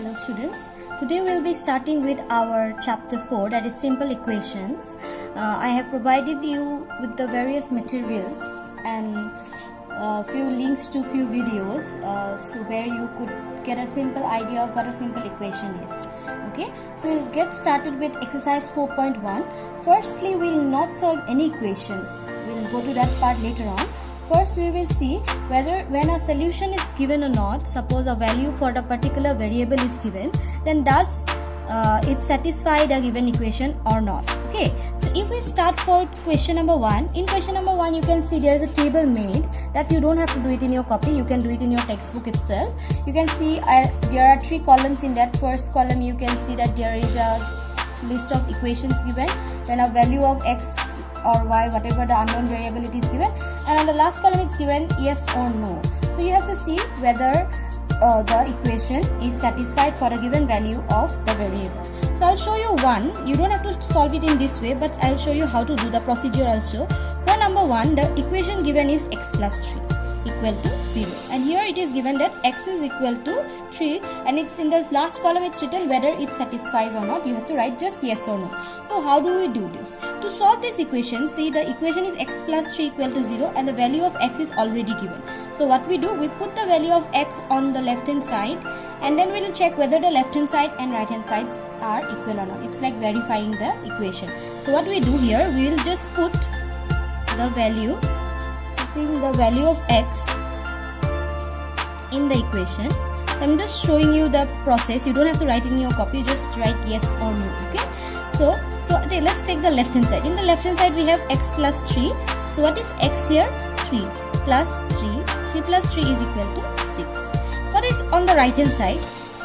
Hello students, today we will be starting with our chapter 4, that is simple equations. I have provided you with the various materials and few links to few videos so where you could get a simple idea of what a simple equation is. Okay, so we'll get started with exercise 4.1. Firstly, we will not solve any equations. We'll go to that part later on. First, we will see whether when a solution is given or not, suppose a value for the particular variable is given, then does it satisfy the given equation or not. Okay, so if we start for question number 1, in question number 1 you can see there is a table made that you don't have to do it in your copy, you can do it in your textbook itself. You can see there are 3 columns. In that first column you can see that there is a list of equations given, then a value of x or y, whatever the unknown variable it is given, and on the last column it's given yes or no. So you have to see whether the equation is satisfied for a given value of the variable. So I'll show you one. You don't have to solve it in this way, but I'll show you how to do the procedure also. For number 1, the equation given is x plus 3 equal to 0, and here it is given that x is equal to 3, and it's in the last column it's written whether it satisfies or not. You have to write just yes or no. So how do we do this? To solve this equation, see the equation is x plus 3 equal to 0 and the value of x is already given. So what we do, we put the value of x on the left hand side and then we will check whether the left hand side and right hand sides are equal or not. It's like verifying the equation. So what we do here, we will just put the value, putting the value of x in the equation. I'm just showing you the process. You don't have to write in your copy, just write yes or no. Okay, so okay, let's take the left hand side. In the left hand side we have x plus 3. So what is x here? 3 plus 3 plus 3 is equal to 6. What is on the right hand side?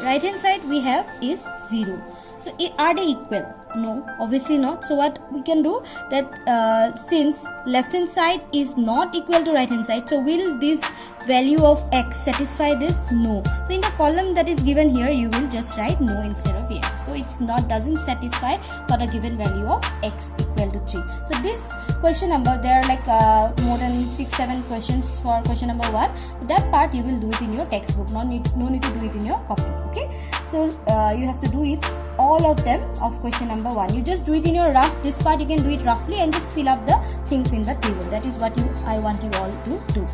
Right hand side we have is 0. So are they equal? No, obviously not. So what we can do that since left hand side is not equal to right hand side, so will this value of x satisfy this? No. So in the column that is given here you will just write no instead of yes. So it's not, doesn't satisfy for the given value of x equal to 3. So this question number, there are like more than 6-7 questions for question number 1. That part you will do it in your textbook. No need to do it in your copy. Okay, so you have to do it all of them of question number 1. You just do it in your rough. This part you can do it roughly and just fill up the things in the table. That is what I want you all to do.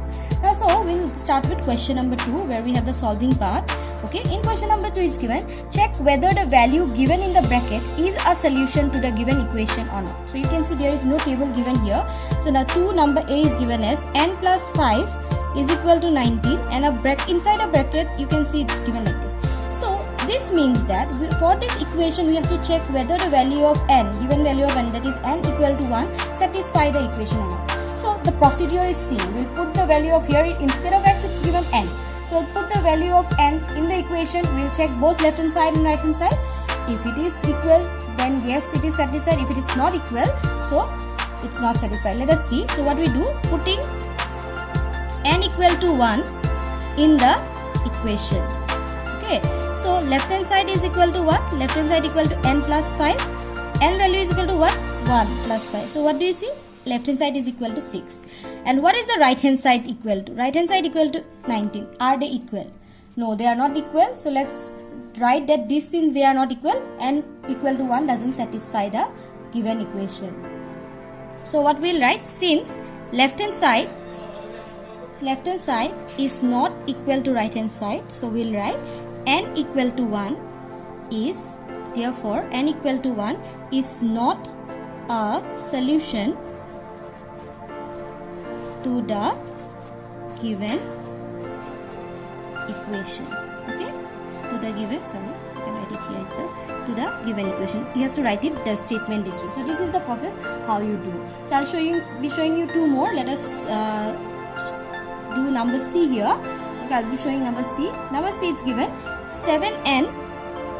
Now so we'll start with question number 2 where we have the solving part. Okay, in question number 2 is given, check whether the value given in the bracket is a solution to the given equation or not. So you can see there is no table given here. So now number A is given as n plus 5 is equal to 19, and inside a bracket you can see it's given like this. So this means that for this equation we have to check whether the value of n, given value of n, that is n equal to 1, satisfy the equation or not. So the procedure is same. We'll put the value of here, instead of x it's given n. So we'll put the value of n in the equation. We'll check both left hand side and right hand side. If it is equal, then yes, it is satisfied. If it is not equal, so it's not satisfied. Let us see. So what we do, putting n equal to 1 in the equation. Okay, so left hand side is equal to what? Left hand side equal to n plus 5. N value is equal to what? 1 plus 5. So what do you see? Left hand side is equal to 6. And what is the right hand side equal to? Right hand side equal to 19. Are they equal? No, they are not equal. So let's write that this, since they are not equal, n equal to 1 doesn't satisfy the given equation. So what we'll write, since left hand side is not equal to right hand side, so we'll write n equal to 1 is, therefore n equal to 1 is not a solution to the given equation. Okay, to the given, sorry, you can write it here itself, to the given equation. You have to write it, the statement this way. So this is the process how you do. So I'll be showing you 2 more. Let us do number C here. Okay, I'll be showing number C. Number C is given 7n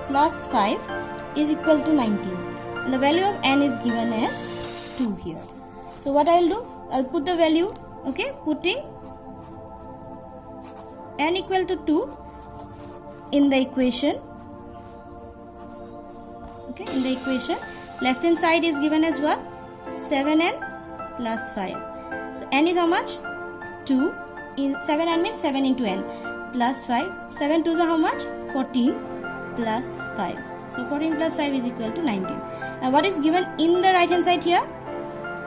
plus 5 is equal to 19, and the value of n is given as 2 here. So what I'll do, I'll put the value, okay, putting n equal to 2 in the equation. Okay, in the equation, left hand side is given as what? 7n plus 5. So n is how much? 2. In 7n means 7 into n plus 5. 7 2s are how much? 14. plus 5. So 14 plus 5 is equal to 19. And what is given in the right hand side here?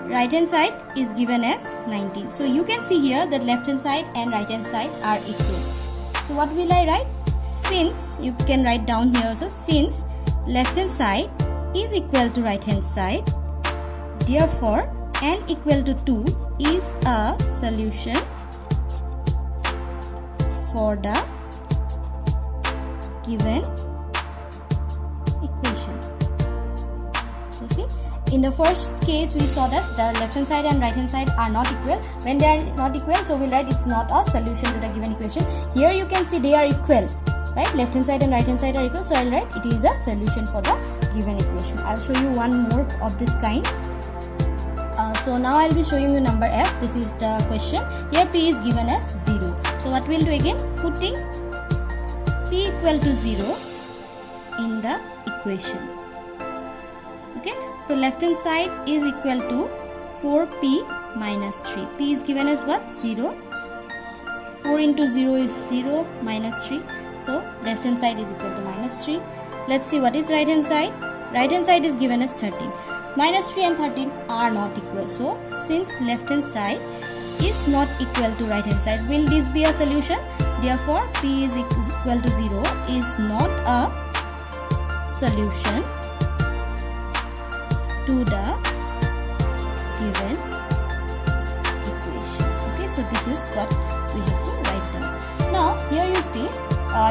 Right hand side is given as 19. So you can see here that left hand side and right hand side are equal. So what will I write? Since, you can write down here also, since left hand side is equal to right hand side, therefore n equal to 2 is a solution for the given equation. So see, in the first case we saw that the left hand side and right hand side are not equal. When they are not equal, so we'll write it's not a solution to the given equation. Here you can see they are equal, right? Left hand side and right hand side are equal, so I'll write it is a solution for the given equation. I'll show you one more of this kind. So now I'll be showing you number f. This is the question. Here p is given as 0. So what we'll do again? Putting p equal to 0 in the equation. Okay. So left hand side is equal to 4p minus 3. P is given as what? 0. 4 into 0 is 0 minus 3. So left hand side is equal to minus 3. Let's see what is right hand side. Right hand side is given as 13. Minus 3 and 13 are not equal. So since left hand side is not equal to right hand side, will this be a solution? Therefore p is equal to 0 is not a solution to the given equation. Okay, so this is what we have to write down. Now here you see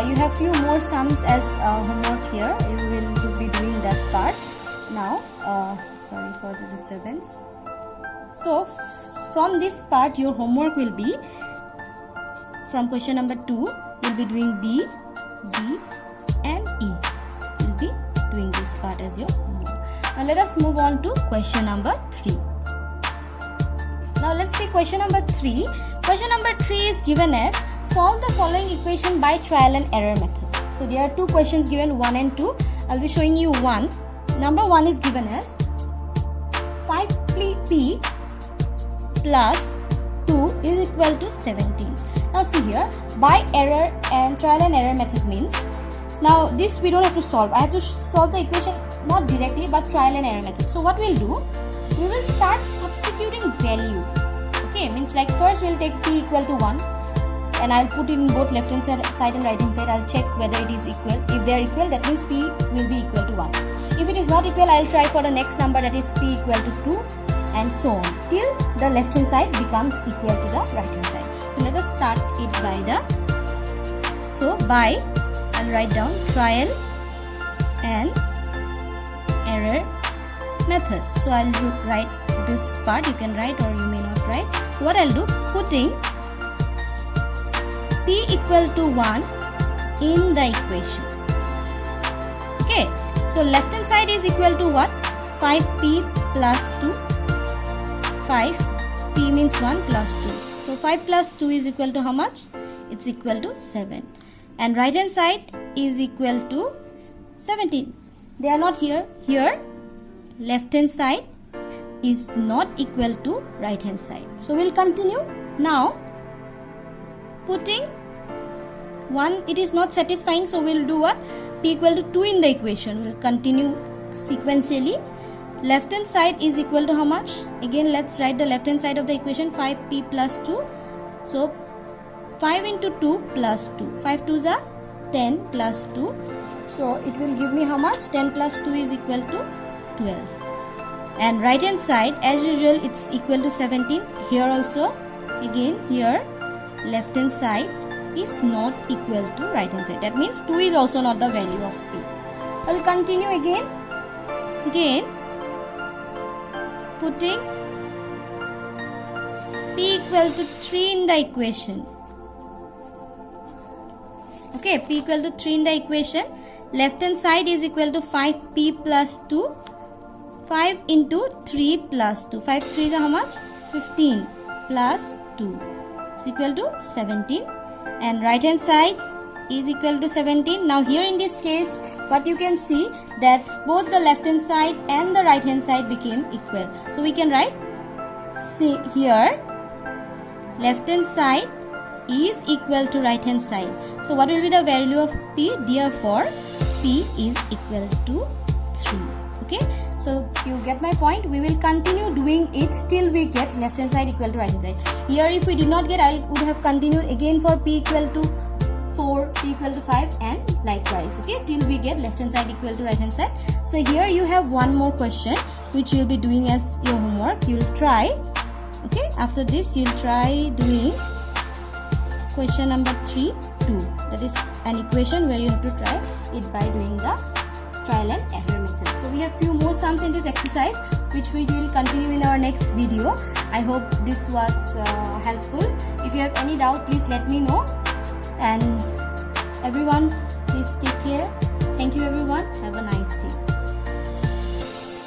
you have few more sums as homework here. You will be doing that part. Now sorry for the disturbance. So from this part your homework will be from question number 2. You'll be doing B, D and E. You'll be doing this part as your homework. Now let us move on to question number 3. Now let's see question number 3. Question number 3 is given as solve the following equation by trial and error method. So there are two questions given, 1 and 2. I'll be showing you one. Number 1 is given as 5p plus 2 is equal to 17. Now see here, by error and trial and error method means, now this we don't have to solve. I have to solve the equation not directly but trial and error method. So what we'll do, we will start substituting value. Okay, means like first we'll take p equal to 1 and I'll put in both left hand side and right hand side. I'll check whether it is equal. If they are equal, that means p will be equal to 1. If it is not equal, I'll try for the next number, that is p equal to 2 and so on till the left hand side becomes equal to the right hand side. So let us start it by the, so by, I'll write down trial and error method. So I'll write this part, you can write or you may not write. What I'll do, putting p equal to 1 in the equation. Okay, so left hand side is equal to what? 5p plus 2. 5p means 1 plus 2. So 5 plus 2 is equal to how much? It's equal to 7. And right hand side is equal to 17. They are not here. Here left hand side is not equal to right hand side. So we'll continue. Now putting 1, it is not satisfying, so we'll do what? P equal to 2 in the equation. We'll continue sequentially. Left hand side is equal to how much? Again let's write the left hand side of the equation, 5p plus 2. So 5 into 2 plus 2. 5 2s are 10 plus 2. So it will give me how much? 10 plus 2 is equal to 12. And right hand side as usual it's equal to 17. Here also again here left hand side is not equal to right hand side. That means 2 is also not the value of p. I'll continue again. Putting p equal to 3 in the equation. Okay, p equal to 3 in the equation. Left hand side is equal to 5p plus 2. 5 into 3 plus 2. 5 3 is how much? 15 plus 2 is equal to 17. And right hand side is equal to 17. Now here in this case what you can see that both the left hand side and the right hand side became equal. So we can write, see here left hand side is equal to right hand side. So what will be the value of p? Therefore P is equal to 3. Okay, so you get my point. We will continue doing it till we get left hand side equal to right hand side. Here if we did not get, I would have continued again for P equal to 4, P equal to 5 and likewise, okay, till we get left hand side equal to right hand side. So here you have one more question which you will be doing as your homework. You will try, okay, after this you will try doing question number 3, 2. That is an equation where you have to try it by doing the trial and error method. So we have few more sums in this exercise which we will continue in our next video. I hope this was helpful. If you have any doubt, please let me know. And everyone, please take care. Thank you everyone. Have a nice day.